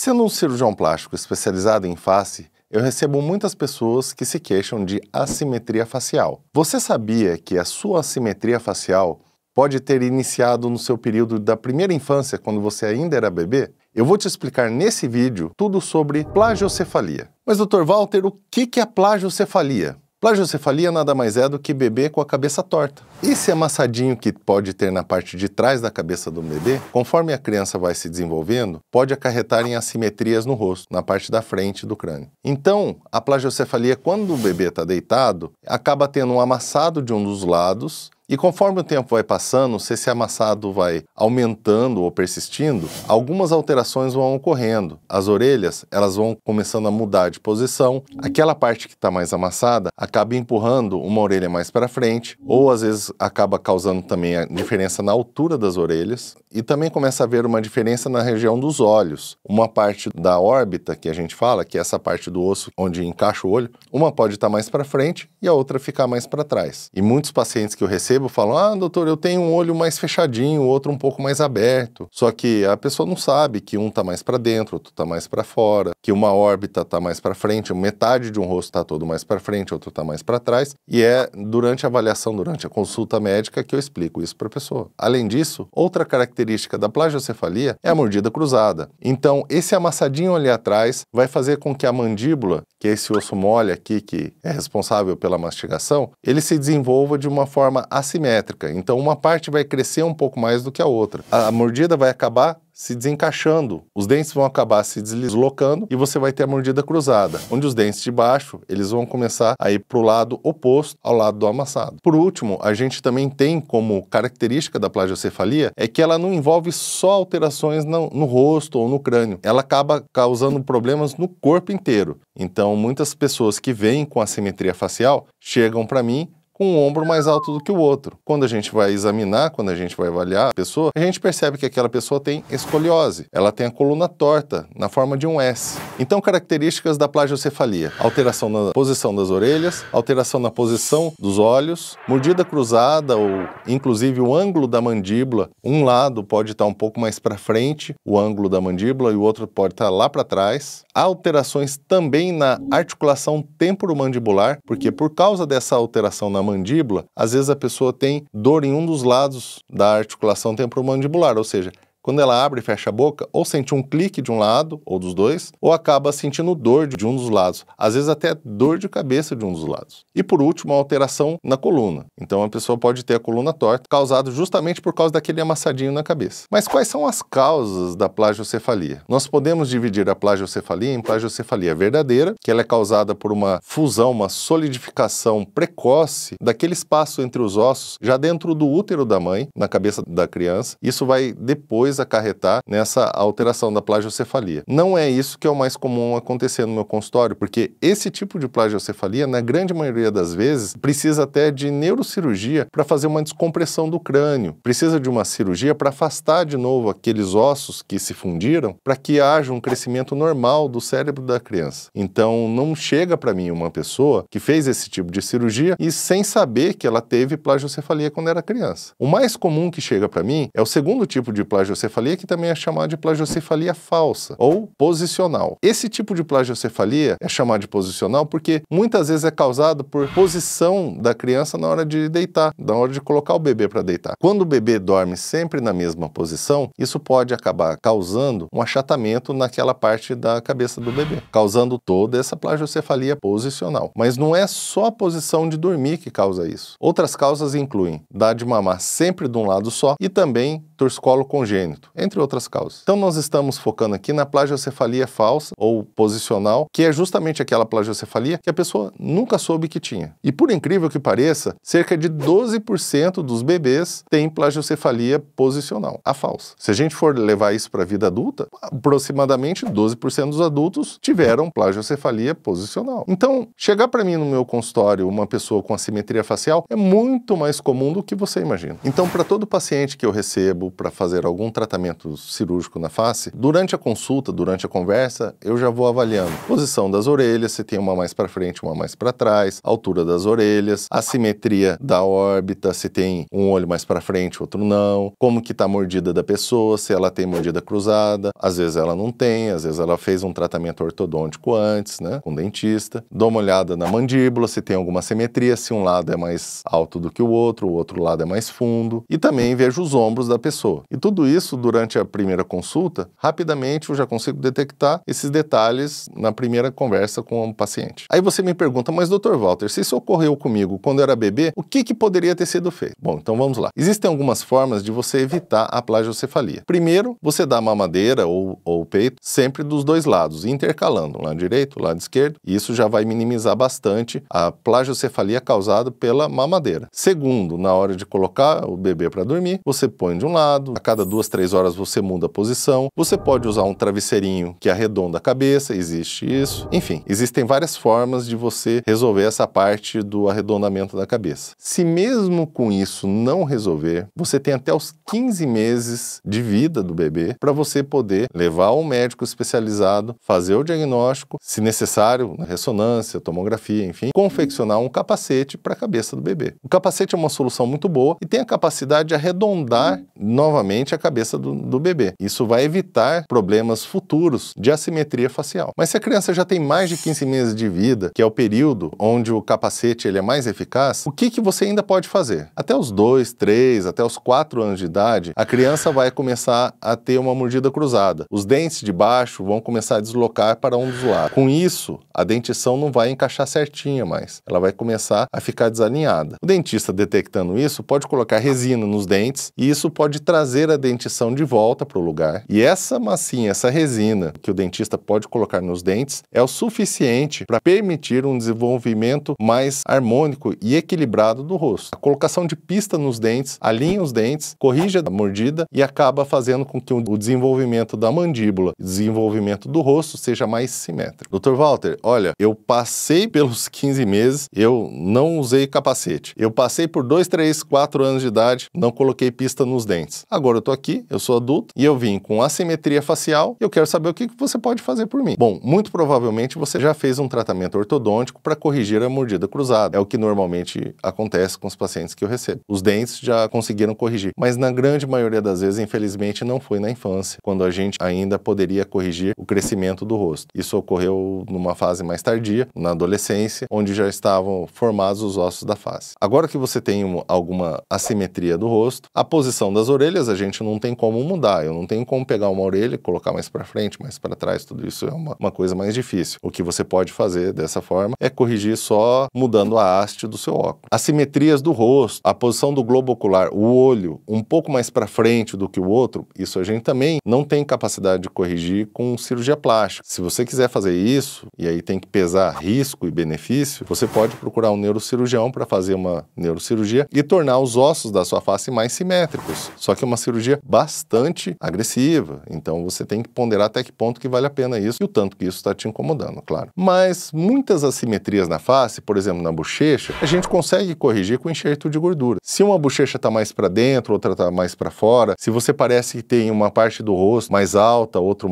Sendo um cirurgião plástico especializado em face, eu recebo muitas pessoas que se queixam de assimetria facial. Você sabia que a sua assimetria facial pode ter iniciado no seu período da primeira infância, quando você ainda era bebê? Eu vou te explicar nesse vídeo tudo sobre plagiocefalia. Mas, Dr. Walter, o que é plagiocefalia? Plagiocefalia nada mais é do que bebê com a cabeça torta. Esse amassadinho que pode ter na parte de trás da cabeça do bebê, conforme a criança vai se desenvolvendo, pode acarretar em assimetrias no rosto, na parte da frente do crânio. Então, a plagiocefalia, quando o bebê está deitado, acaba tendo um amassado de um dos lados. E conforme o tempo vai passando, se esse amassado vai aumentando ou persistindo, algumas alterações vão ocorrendo. As orelhas, elas vão começando a mudar de posição. Aquela parte que está mais amassada acaba empurrando uma orelha mais para frente, ou às vezes acaba causando também a diferença na altura das orelhas. E também começa a haver uma diferença na região dos olhos. Uma parte da órbita, que a gente fala, que é essa parte do osso onde encaixa o olho, uma pode estar mais para frente e a outra ficar mais para trás. E muitos pacientes que eu recebo falam: ah, doutor, eu tenho um olho mais fechadinho, o outro um pouco mais aberto. Só que a pessoa não sabe que um está mais para dentro, outro está mais para fora, que uma órbita está mais para frente, metade de um rosto está todo mais para frente, outro está mais para trás. E é durante a avaliação, durante a consulta médica, que eu explico isso para a pessoa. Além disso, outra característica da plagiocefalia é a mordida cruzada. Então, esse amassadinho ali atrás vai fazer com que a mandíbula, que é esse osso mole aqui que é responsável pela mastigação, ele se desenvolva de uma forma assimétrica. Então, uma parte vai crescer um pouco mais do que a outra. A mordida vai acabar se desencaixando, os dentes vão acabar se deslocando e você vai ter a mordida cruzada, onde os dentes de baixo, eles vão começar a ir para o lado oposto ao lado do amassado. Por último, a gente também tem como característica da plagiocefalia é que ela não envolve só alterações no rosto ou no crânio, ela acaba causando problemas no corpo inteiro. Então, muitas pessoas que vêm com assimetria facial chegam para mim com um ombro mais alto do que o outro. Quando a gente vai examinar, quando a gente vai avaliar a pessoa, a gente percebe que aquela pessoa tem escoliose. Ela tem a coluna torta, na forma de um S. Então, características da plagiocefalia: alteração na posição das orelhas, alteração na posição dos olhos, mordida cruzada ou, inclusive, o ângulo da mandíbula. Um lado pode estar um pouco mais para frente, o ângulo da mandíbula, e o outro pode estar lá para trás. Há alterações também na articulação temporomandibular, porque por causa dessa alteração na mandíbula, às vezes a pessoa tem dor em um dos lados da articulação temporomandibular, ou seja, quando ela abre e fecha a boca, ou sente um clique de um lado, ou dos dois, ou acaba sentindo dor de um dos lados. Às vezes até dor de cabeça de um dos lados. E por último, a alteração na coluna. Então a pessoa pode ter a coluna torta, causada justamente por causa daquele amassadinho na cabeça. Mas quais são as causas da plagiocefalia? Nós podemos dividir a plagiocefalia em plagiocefalia verdadeira, que ela é causada por uma fusão, uma solidificação precoce daquele espaço entre os ossos, já dentro do útero da mãe, na cabeça da criança. Isso vai depois acarretar nessa alteração da plagiocefalia. Não é isso que é o mais comum acontecer no meu consultório, porque esse tipo de plagiocefalia, na grande maioria das vezes, precisa até de neurocirurgia para fazer uma descompressão do crânio. Precisa de uma cirurgia para afastar de novo aqueles ossos que se fundiram, para que haja um crescimento normal do cérebro da criança. Então, não chega para mim uma pessoa que fez esse tipo de cirurgia e sem saber que ela teve plagiocefalia quando era criança. O mais comum que chega para mim é o segundo tipo de plagiocefalia, que também é chamada de plagiocefalia falsa ou posicional. Esse tipo de plagiocefalia é chamado de posicional porque muitas vezes é causado por posição da criança na hora de deitar, na hora de colocar o bebê para deitar. Quando o bebê dorme sempre na mesma posição, isso pode acabar causando um achatamento naquela parte da cabeça do bebê, causando toda essa plagiocefalia posicional. Mas não é só a posição de dormir que causa isso. Outras causas incluem dar de mamar sempre de um lado só e também torcicolo congênito, entre outras causas. Então nós estamos focando aqui na plagiocefalia falsa ou posicional, que é justamente aquela plagiocefalia que a pessoa nunca soube que tinha. E por incrível que pareça, cerca de 12% dos bebês têm plagiocefalia posicional, a falsa. Se a gente for levar isso para a vida adulta, aproximadamente 12% dos adultos tiveram plagiocefalia posicional. Então, chegar para mim no meu consultório uma pessoa com assimetria facial é muito mais comum do que você imagina. Então, para todo paciente que eu recebo para fazer algum tratamento cirúrgico na face, durante a consulta, durante a conversa, eu já vou avaliando posição das orelhas, se tem uma mais para frente, uma mais para trás, altura das orelhas, a simetria da órbita, se tem um olho mais para frente, outro não, como que está a mordida da pessoa, se ela tem mordida cruzada, às vezes ela não tem, às vezes ela fez um tratamento ortodôntico antes, né, com dentista. Dou uma olhada na mandíbula, se tem alguma simetria, se um lado é mais alto do que o outro lado é mais fundo, e também vejo os ombros da pessoa. E tudo isso, durante a primeira consulta, rapidamente eu já consigo detectar esses detalhes na primeira conversa com o paciente. Aí você me pergunta, mas Dr. Walter, se isso ocorreu comigo quando eu era bebê, o que poderia ter sido feito? Bom, então vamos lá. Existem algumas formas de você evitar a plagiocefalia. Primeiro, você dá a mamadeira ou o peito sempre dos dois lados, intercalando, lado direito, lado esquerdo, e isso já vai minimizar bastante a plagiocefalia causada pela mamadeira. Segundo, na hora de colocar o bebê para dormir, você põe de um lado, a cada 2, 3 horas você muda a posição, você pode usar um travesseirinho que arredonda a cabeça, existe isso. Enfim, existem várias formas de você resolver essa parte do arredondamento da cabeça. Se mesmo com isso não resolver, você tem até os 15 meses de vida do bebê para você poder levar ao médico especializado, fazer o diagnóstico, se necessário, ressonância, tomografia, enfim, confeccionar um capacete para a cabeça do bebê. O capacete é uma solução muito boa e tem a capacidade de arredondar novamente a cabeça do bebê. Isso vai evitar problemas futuros de assimetria facial. Mas se a criança já tem mais de 15 meses de vida, que é o período onde o capacete ele é mais eficaz, o que você ainda pode fazer? Até os 2, 3, até os 4 anos de idade, a criança vai começar a ter uma mordida cruzada. Os dentes de baixo vão começar a deslocar para um dos lados. Com isso, a dentição não vai encaixar certinha mais. Ela vai começar a ficar desalinhada. O dentista detectando isso pode colocar resina nos dentes e isso pode trazer a dentição de volta para o lugar. E essa massinha, essa resina que o dentista pode colocar nos dentes é o suficiente para permitir um desenvolvimento mais harmônico e equilibrado do rosto. A colocação de pista nos dentes alinha os dentes, corrige a mordida e acaba fazendo com que o desenvolvimento da mandíbula e desenvolvimento do rosto seja mais simétrico. Dr. Walter, olha, eu passei pelos 15 meses, eu não usei capacete. Eu passei por 2, 3, 4 anos de idade, não coloquei pista nos dentes. Agora eu tô aqui, eu sou adulto e eu vim com assimetria facial e eu quero saber o que você pode fazer por mim. Bom, muito provavelmente você já fez um tratamento ortodôntico para corrigir a mordida cruzada. É o que normalmente acontece com os pacientes que eu recebo. Os dentes já conseguiram corrigir, mas na grande maioria das vezes, infelizmente, não foi na infância, quando a gente ainda poderia corrigir o crescimento do rosto. Isso ocorreu numa fase mais tardia, na adolescência, onde já estavam formados os ossos da face. Agora que você tem alguma assimetria do rosto, a posição das orelhas a gente não tem como mudar. Eu não tenho como pegar uma orelha e colocar mais para frente, mais para trás, tudo isso é uma coisa mais difícil. O que você pode fazer dessa forma é corrigir só mudando a haste do seu óculos. Assimetrias do rosto, a posição do globo ocular, o olho um pouco mais para frente do que o outro, isso a gente também não tem capacidade de corrigir com cirurgia plástica. Se você quiser fazer isso, e aí tem que pesar risco e benefício, você pode procurar um neurocirurgião para fazer uma neurocirurgia e tornar os ossos da sua face mais simétricos. Só que é uma cirurgia bastante agressiva, então você tem que ponderar até que ponto que vale a pena isso e o tanto que isso está te incomodando, claro. Mas muitas assimetrias na face, por exemplo, na bochecha, a gente consegue corrigir com enxerto de gordura. Se uma bochecha está mais para dentro, outra está mais para fora, se você parece que tem uma parte do rosto mais alta, outra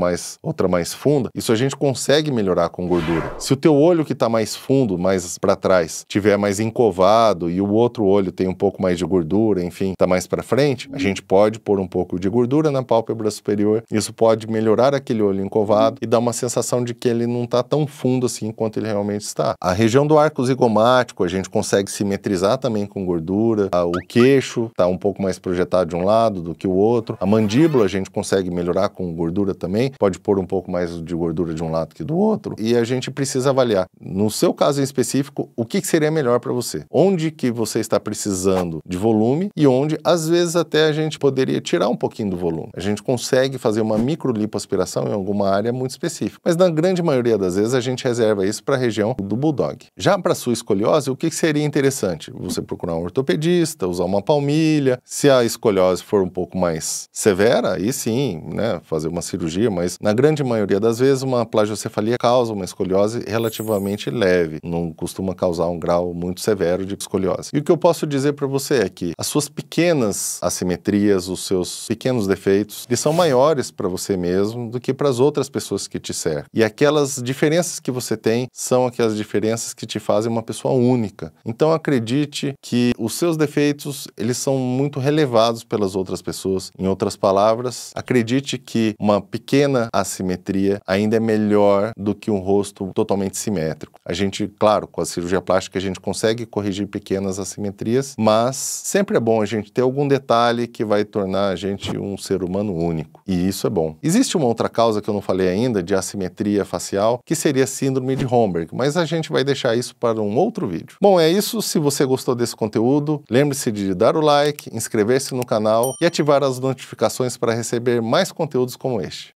mais funda, isso a gente consegue melhorar com gordura. Se o teu olho que está mais fundo, mais para trás, tiver mais encovado e o outro olho tem um pouco mais de gordura, enfim, está mais para frente, a gente pode pôr um pouco de gordura na pálpebra superior. Isso pode melhorar aquele olho encovado e dar uma sensação de que ele não está tão fundo assim quanto ele realmente está. A região do arco zigomático a gente consegue simetrizar também com gordura. O queixo está um pouco mais projetado de um lado do que o outro. A mandíbula a gente consegue melhorar com gordura também. Pode pôr um pouco mais de gordura de um lado que do outro. E a gente precisa avaliar, no seu caso em específico, o que seria melhor para você. Onde que você está precisando de volume e onde, às vezes, até a gente poderia tirar um pouquinho do volume. A gente consegue fazer uma microlipoaspiração em alguma área muito específica. Mas na grande maioria das vezes a gente reserva isso para a região do bulldog. Já para a sua escoliose, o que seria interessante? Você procurar um ortopedista, usar uma palmilha. Se a escoliose for um pouco mais severa, aí sim, né, fazer uma cirurgia, mas na grande maioria das vezes uma plagiocefalia causa uma escoliose relativamente leve, não costuma causar um grau muito severo de escoliose. E o que eu posso dizer para você é que as suas pequenas assimetrias, os seus pequenos defeitos que são maiores para você mesmo do que para as outras pessoas que te cercam. E aquelas diferenças que você tem são aquelas diferenças que te fazem uma pessoa única. Então acredite que os seus defeitos, eles são muito relevados pelas outras pessoas. Em outras palavras, acredite que uma pequena assimetria ainda é melhor do que um rosto totalmente simétrico. A gente, claro, com a cirurgia plástica a gente consegue corrigir pequenas assimetrias, mas sempre é bom a gente ter algum detalhe que vai tornar a gente um ser humano único. E isso é bom. Existe uma outra causa que eu não falei ainda, de assimetria facial, que seria a síndrome de Romberg, mas a gente vai deixar isso para um outro vídeo. Bom, é isso. Se você gostou desse conteúdo, lembre-se de dar o like, inscrever-se no canal e ativar as notificações para receber mais conteúdos como este.